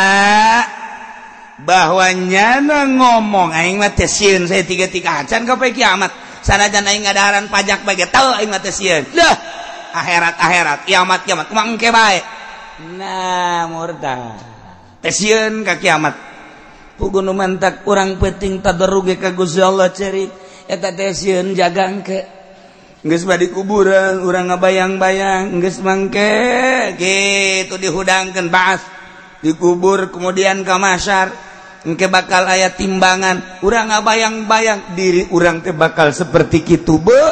bahwa nyana ngomong aing mah teh sieun saya 3 acan ka poe kiamat sanajan aing ngadaharan pajak bae teu aing mah teh sieun dah akhirat kiamat kumaha engke bae. Nah murtad tesieun ka kiamat puguh nu mantak urang peuting tadarruge ka Gusti Allah cerik eta tesieun jaga engke geus badi kuburan urang ngabayang-bayang geus mangke kitu dihudangkeun baas dikubur kemudian ka mahsyar engke bakal aya timbangan urang ngabayang-bayang diri urang teh bakal seperti kitu be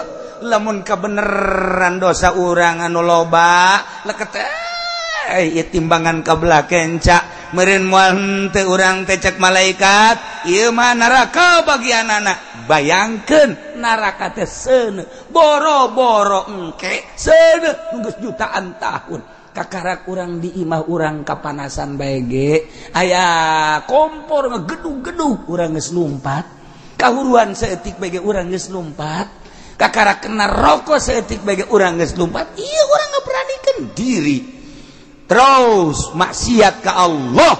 lamun kabeneran dosa urang anu loba leket timbangan kabelah kenca meureun moal teu urang teh cek malaikat ieu mah neraka bagianana bayangkeun neraka teh seuneu boro-boro engke seuneu geus jutaan tahun kakarak urang di imah urang kapanasan bae ge aya kompor ngegedug-gedug urang geus lumpat kahuruan saeutik bae ge urang geus lumpat kakarak kena rokok saeutik bae ge urang geus lumpat ieu urang ngaberanikeun diri terus maksiat ke Allah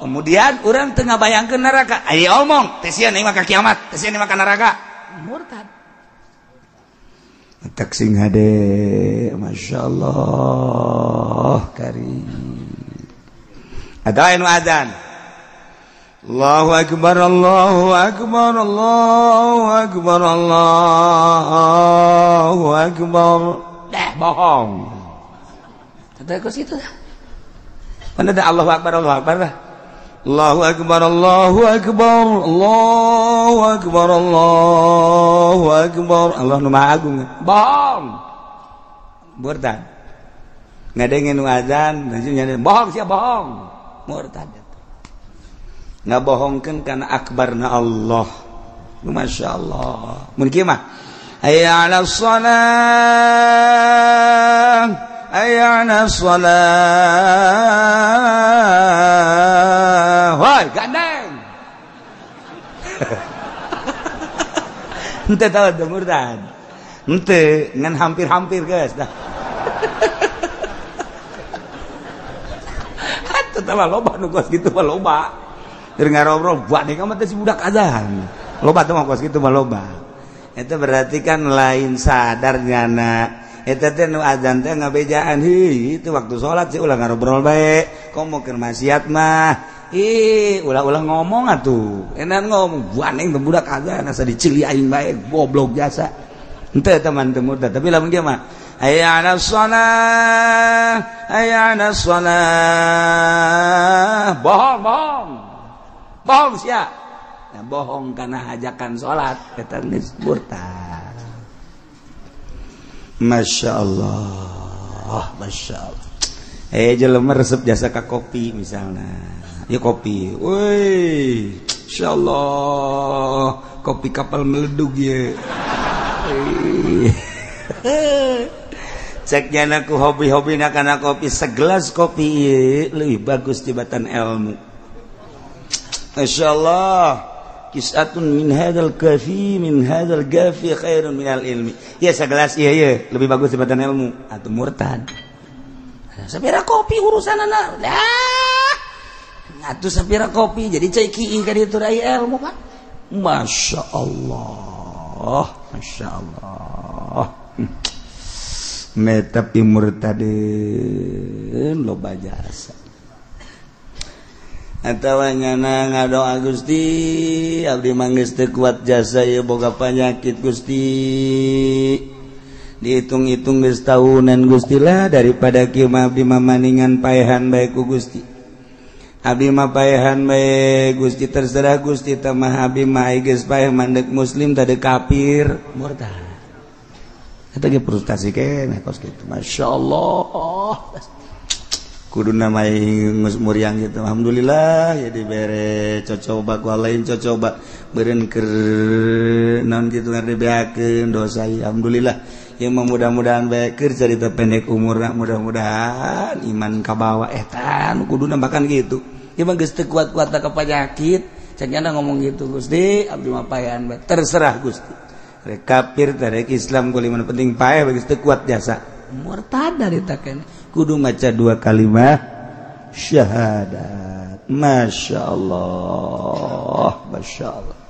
kemudian orang tengah bayangkan neraka ayo omong tesian ini maka kiamat tesian ini maka neraka murtad tak sing hade Masya Allah karim ada anu adzan Allahu akbar Allahu akbar Allahu akbar Allahu akbar bohong terus itu dah. Mana ada Allahu Akbar dah. Allahu Akbar Allahu Akbar Allahu Akbar Allahu Akbar Allah nu Maha Agung. Bohong. Murtad. Ngadenge nu azan, bohong sia bohong. Murtad. Ngabohongkeun kana akbarna Allah. Masya Allah. Mun kieu mah hayya 'alas shalah ayana shalah woi gandeng ente tahu tuh murtad ente ngan hampir-hampir guys dah hatuh tambah loba nu kos gitu mah loba keur ngarobrol buat nih kamu teh si budak azan loba tuh mah kos gitu mah loba itu berarti kan lain sadar nyana eta teh nu adzan teh ngabejaan itu waktu salat sih ulah ngarobrol bae komo keur maksiat mah ulah ngomong atuh enak ngomong buaneng teh budak adzan asa dicili aing bae goblok jasa henteu teman teu murtad tapi lamun kieu mah hayya 'alas shalah hayya 'alas shalah bohong sia nah bohong kana hajakan salat eta geus murtad. Masya Allah jelema resep jasa ka kopi misalnya ya kopi woi Masya Allah kopi kapal meledug ya ceknya naku hobi-hobi nakana kopi segelas kopi ya lebih bagus tibatan ilmu Masya Allah kisatun min hadzal kafi min hadzal gafi khairun minal ilmi ya segelas iya lebih bagus dibanding ilmu atuh murtad sapira kopi urusanana lah atuh sapira kopi jadi cai kieu ka ditu aya ilmu kan Masya Allah metap murtadin loba jasa atawa nyana ngadoa Gusti abdi mah geus teu kuat jasa ieu boga panyakit Gusti dihitung-hitung geus tahunan Gustilah daripada kieu mah abdi mah maningan paehan bae ku Gusti. Abdi mah paehan bae Gusti terserah Gusti tah mah abdi mah geus paeh mandek muslim tade kafir murtad. Eta ge frustasi keneh kos kitu. Masyaallah. Kuduna mai geus muriang gitu. Alhamdulillah ya dibere cocoba ku lain cocoba beureun keur naon kitu ngarebeakeun dosa. Alhamdulillah. Ya mudah-mudahan bae keur carita pendek umurna mudah-mudahan iman kabawa eta nu kuduna bahkan gitu. Ieu mah geus teu kuat-kuatna ka panyakit, cenah ngomong gitu Gusti, abdi mah paehan bae. Terserah Gusti. Rek kafir rek Islam kuliah penting paeh geus teu kuat jasa. Murtad dari taken. Kudu maca 2 kalimat syahadat. Masyaallah, masyaallah.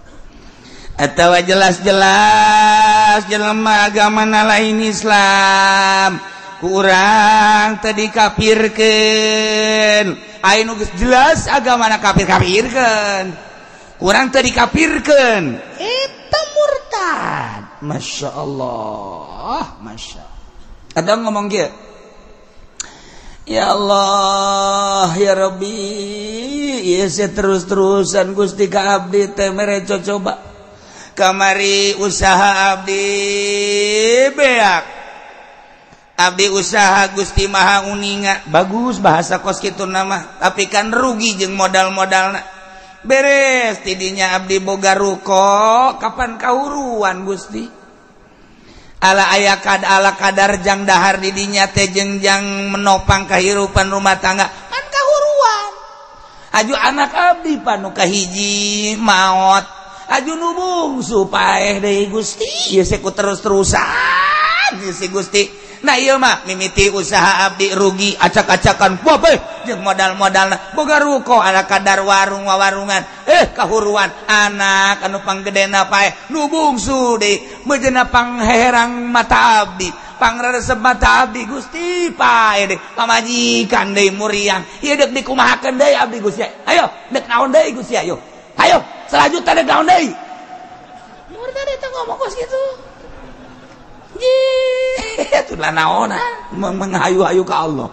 Atawa jelas-jelas jelema agama lain Islam kurang tadi kafirkeun aya nu geus jelas agamana kafir-kafirkeun kurang tadi kafirkeun eta murtad. Masyaallah, masyaallah. Ada ngomong kieu, ya Allah ya Rabbi ieu terus-terusan Gusti ka abdi teh mere coba kamari usaha abdi beak abdi usaha Gusti Maha Uninga bagus bahasa kos kitu nama tapi kan rugi jeung modal-modalna beres tidinya abdi boga ruko kapan kahuruan Gusti ala aya ala kadar jang dahar didinya teh jeung jang menopang kahirupan rumah tangga kan kahuruan aju anak abdi panu kahiji maot aju nu bungsu paeh deui Gusti ieu seku terus-terusan ieu si Gusti. Nah ieu mah mimiti usaha abdi rugi acak-acakan poe jeung modal-modalna boga ruko ala kadar warung-warungan kahuruan anak anu panggedena paeh nu bungsu deui meujana pangherang mata abdi pangresep mata abdi Gusti paeh deui pamajikan deui muriang ieu deuk dikumahakeun deui abdi Gusti ayo deuk naon deui Gusti ayo selanjutnya ada daun deui. Murtad eta ngomong kos kitu. Itu lah naon menghayu-hayu ka Allah.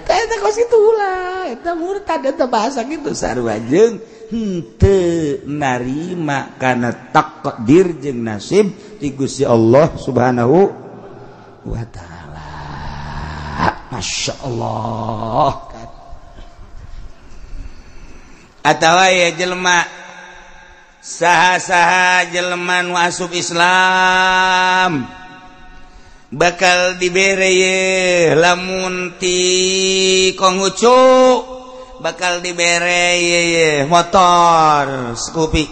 Eta kos kitu ulah, eta murtad eta bahasa kitu sarua jeung henteu narima kana takdir jeung nasib ti Gusti Allah Subhanahu wa taala. Masyaallah. Atawa ya jelema saha-saha jelema nu asup Islam bakal dibere ye lamun ti Konghucu bakal dibere ye motor Scoopy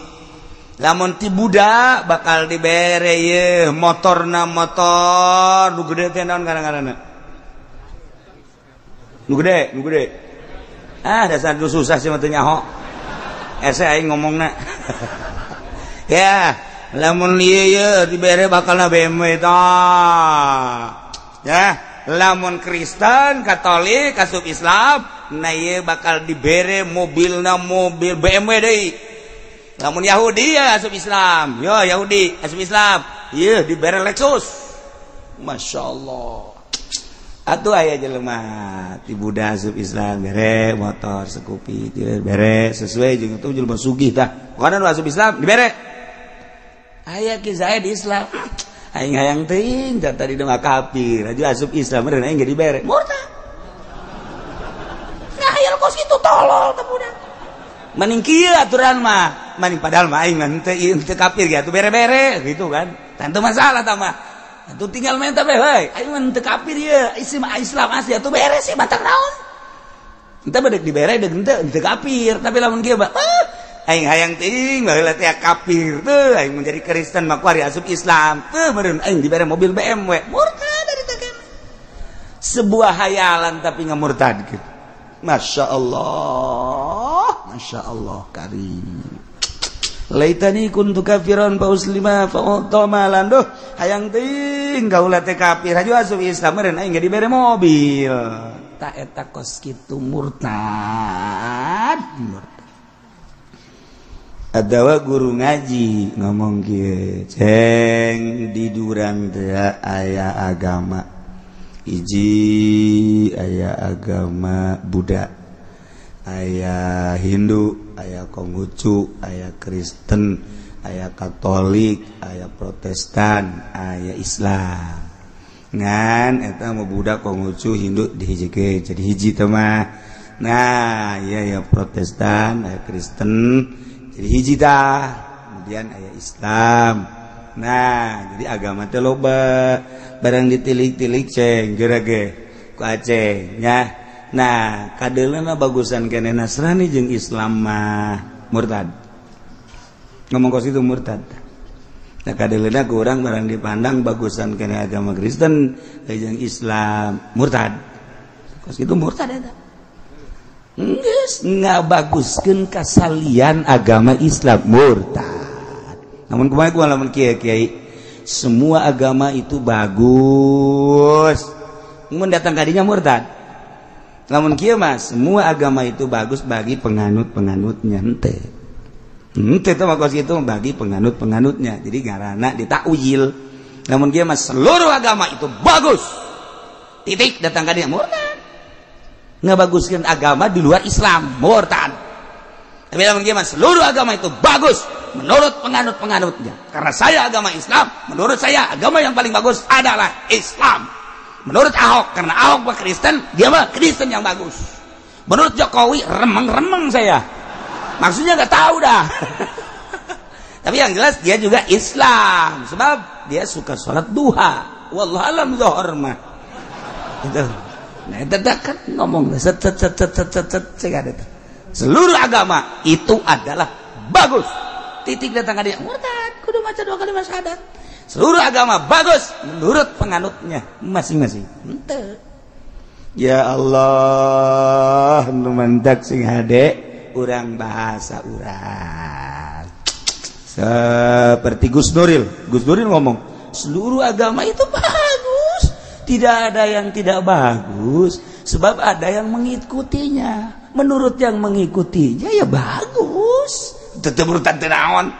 lamun ti Buddha bakal dibere ye motorna motor nu gede teh naon ngaranna nu gede dasar susah sih mah teu nyaho aing ngomongna ya lamun ieu dibere bakalna BMW tah ya lamun Kristen Katolik asup Islam na ieu bakal dibere mobilna mobil BMW deui lamun Yahudi ya asup Islam Yahudi asup Islam ieu dibere Lexus. Masyaallah. Atuh aya jelema ti Buddha asup Islam bere motor Scoopy bere sesuai jeung itu jelema sugih tah pokona nu asup Islam dibere aya kisah di Islam aing hayang teuing tadi dong kafir aju asup Islam meureun aing ge dibere murtad ngahayal kos kitu tolol teh budak mending kieu aturan mah mending padahal mah aing teu kafir ge atuh bere-bere gitu kan tantu masalah tah mah atuh tinggal menta bae heuy aing mah teu kafir ieu Islam asli atuh beres sih batak naon entah bedek dibere deuk teu kafir tapi lamun kieu mah aing hayang teuing baheula teh kafir teu aing menjadi Kristen mah kuari asup Islam teu meureun aing dibere mobil BMW murtad dari teh sebuah hayalan tapi ngamurtad gitu. Masya Allah karim. Laitani kuntu kafiran fa uslima fa utama landuh hayang teuing gaula teh kafir haju asup Islam meureun aing dibere mobil ta eta kos kitu murtad. adawa guru ngaji ngomong kieu ceng di durang teh aya agama hiji aya agama Buddha aya Hindu aya Konghucu aya Kristen aya Katolik aya Protestan aya Islam ngan eta mah Buddha Konghucu Hindu dihijikeun jadi hiji teh mah nah iya ya Protestan aya Kristen jadi hiji dah kemudian aya Islam nah jadi agama teh loba barang ditilik-tilik ceng gerage ku Aceh nya nah kadeulana bagusan kene Nasrani jeung Islam mah murtad ngomong kos itu murtad nah kadeulana ku urang barang dipandang bagusan kene agama Kristen jeung Islam murtad kos itu murtad eta geus ngabaguskeun kasalian agama Islam murtad. Namun kumaha ku lamun kiai semua agama itu bagus. Mun datang ka dinya murtad. Lamun kieu mah semua agama itu bagus bagi penganut-penganutnya henteu. Henteu teh makos kitu bagi penganut-penganutnya. Jadi ngaranna ditakwil. Lamun kieu mah seluruh agama itu bagus. Titik datang ka dinya murtad. Ngabaguskeun agama di luar Islam murtad. Tapi lamun kieu mah seluruh agama itu bagus menurut penganut-penganutnya. Karena saya agama Islam, menurut saya agama yang paling bagus adalah Islam. Menurut Ahok, karena Ahok mah Kristen, dia mah Kristen yang bagus. Menurut Jokowi remeng-remeng saya. Maksudnya enggak tahu dah. Tapi yang jelas dia juga Islam sebab dia suka sholat duha. Wallahu alam zuhur mah. Itu. Nah, itu kan ngomong seluruh agama itu adalah bagus. Titik datang ke dia murtad, kudu maca 2 kalimat syahadat. Seluruh agama bagus menurut penganutnya masing-masing. Henteu. Ya Allah, nu mantak sing hade urang bahasa urang. Seperti Gus Nuril ngomong, seluruh agama itu bagus. Tidak ada yang tidak bagus sebab ada yang mengikutinya. Menurut yang mengikutinya ya bagus. Tetep murtad teu naon.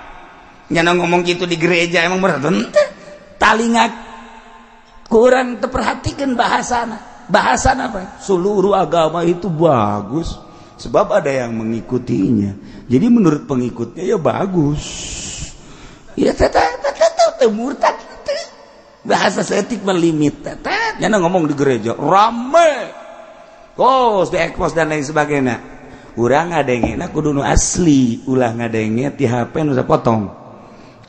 Nya ngomong gitu di gereja emang murtad teu. Talinga kurang terperhatikan bahasana. Bahasana apa? Seluruh agama itu bagus sebab ada yang mengikutinya. Jadi menurut pengikutnya ya bagus. Ya tetep murtad. Bahasa setik melimit tetet nyana ngomong di gereja rame kos diekpos dan lain sebagainya urang ngadengena kudu nu asli ulah ngadenge ti HP nu sapotong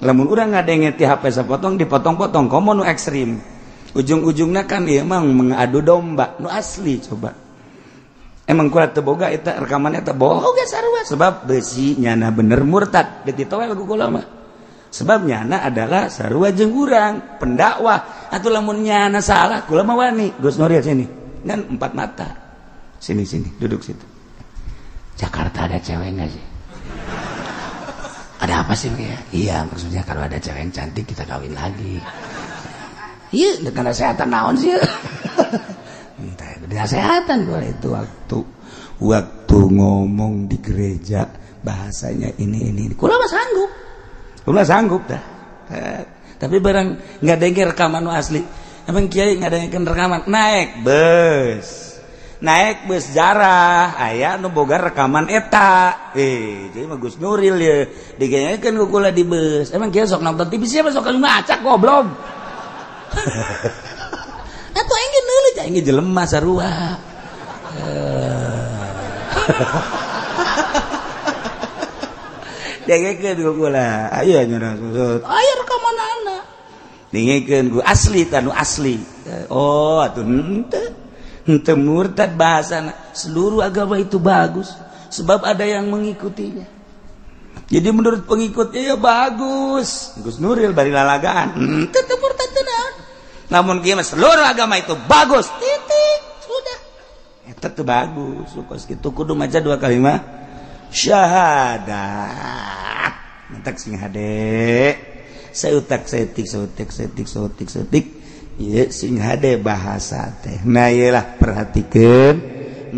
lamun urang ngadenge ti HP sapotong dipotong-potong komo nu ekstrim ujung-ujungna kan ieu emang mengadu domba nu asli coba emang kuat teu boga eta rekamannya teu boga sarua sebab beusi nyana bener murtad dititowel ku kula mah sebab nyana adalah sarua jeung urang pendakwah atuh lamun nyana salah kula mah wani Gus Nuril sini kan 4 mata sini duduk situ Jakarta ada cewek enggak sih ada apa sih ya iya maksudnya kalau ada cewek yang cantik kita kawin lagi iya dengan kesehatan naon sih entah kesehatan gua itu waktu ngomong di gereja bahasanya ini kula mah sanggup dah. Tapi barang nggak dengar rekaman asli. Emang kiai nggak dengar rekaman naik bus jarah. Aya nu boga rekaman eta. Jadi mah Gus Nuril ya. Digenyekeun ku kula di bus. Emang kiai sok nonton TV siapa sok ngacak goblok. Atuh engge neuleuh cai engge jelema sarua. Dengekeun ku kula aya nya susut aya rekamanana dengekeun ku asli tanu asli oh atuh henteu murtad bahasana seluruh agama itu bagus sebab ada yang mengikutinya jadi menurut pengikutnya ya bagus Gus Nuril bari lalagaan teu murtad teu naon namun kieu mah seluruh agama itu bagus titik sudah eta teu bagus kos kitu kudu maca 2 kalimat syahadat mentak sing hade sautak setik ieu sing hade bahasa teh nah ieu lah perhatikeun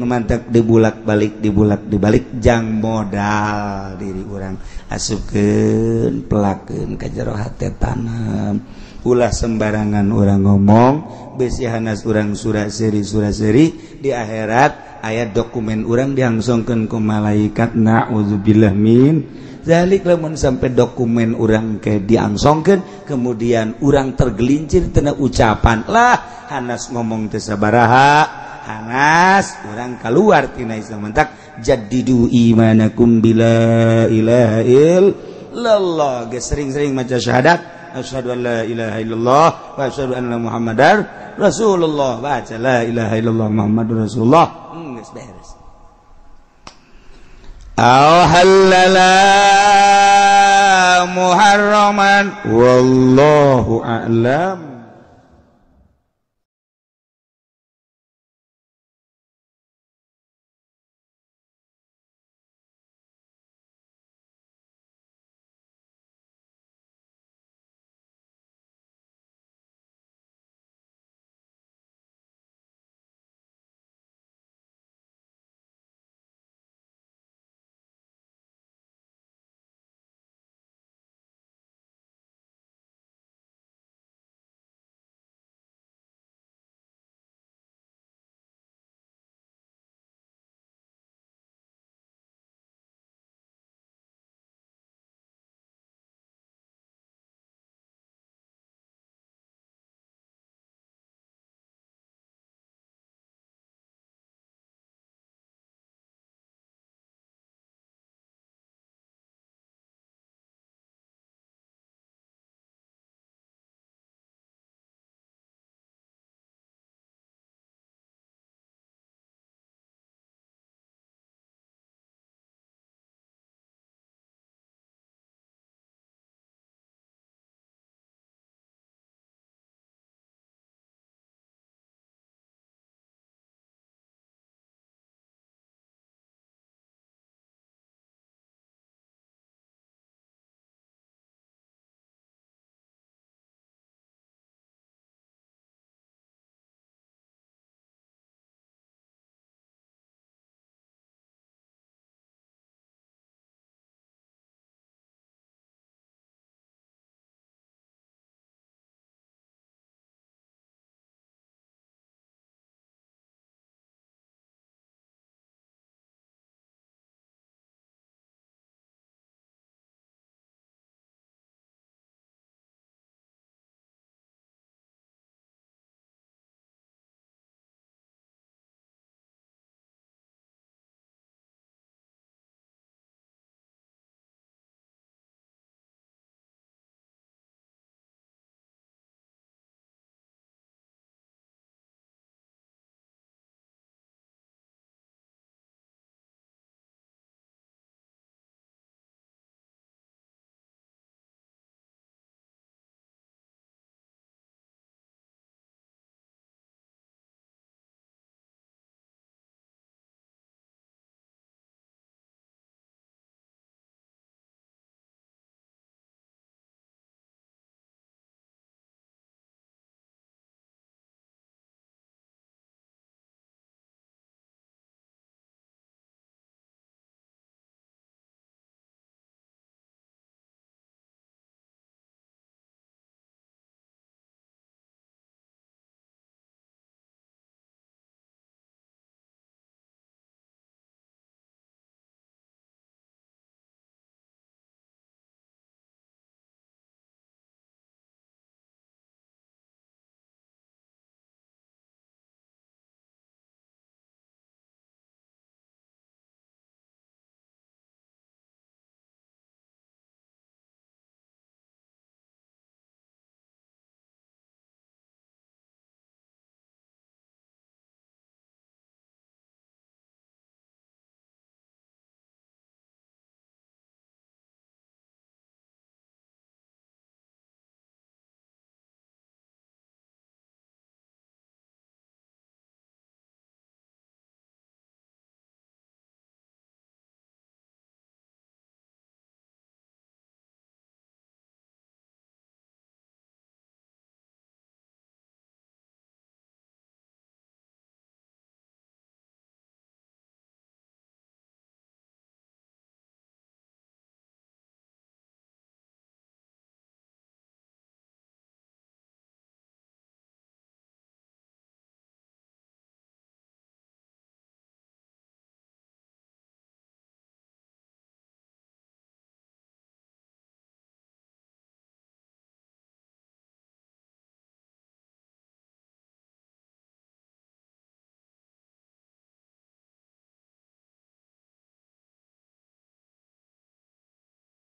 mantak dibulak-balik jang modal diri orang asupkeun pelakeun ka jero hate tanam ulah sembarangan orang ngomong besi hanas orang surah seri di akhirat aya dokumen orang diangsongkeun ku malaikat naudzubillah min zalik lamun sampai dokumen orang ke diangsongkeun kemudian orang tergelincir tina ucapan lah hanas ngomong teu sabaraha Hanas orang keluar tina Islam mentak jaddidu imanakum bila ilaha illallah ge sering-sering maca syahadat asyhadu an la ilaha illallah wa asyhadu anna muhammadar rasulullah baca la ilaha illallah muhammadur rasulullah geus beres aw halala muharraman wallahu a'lam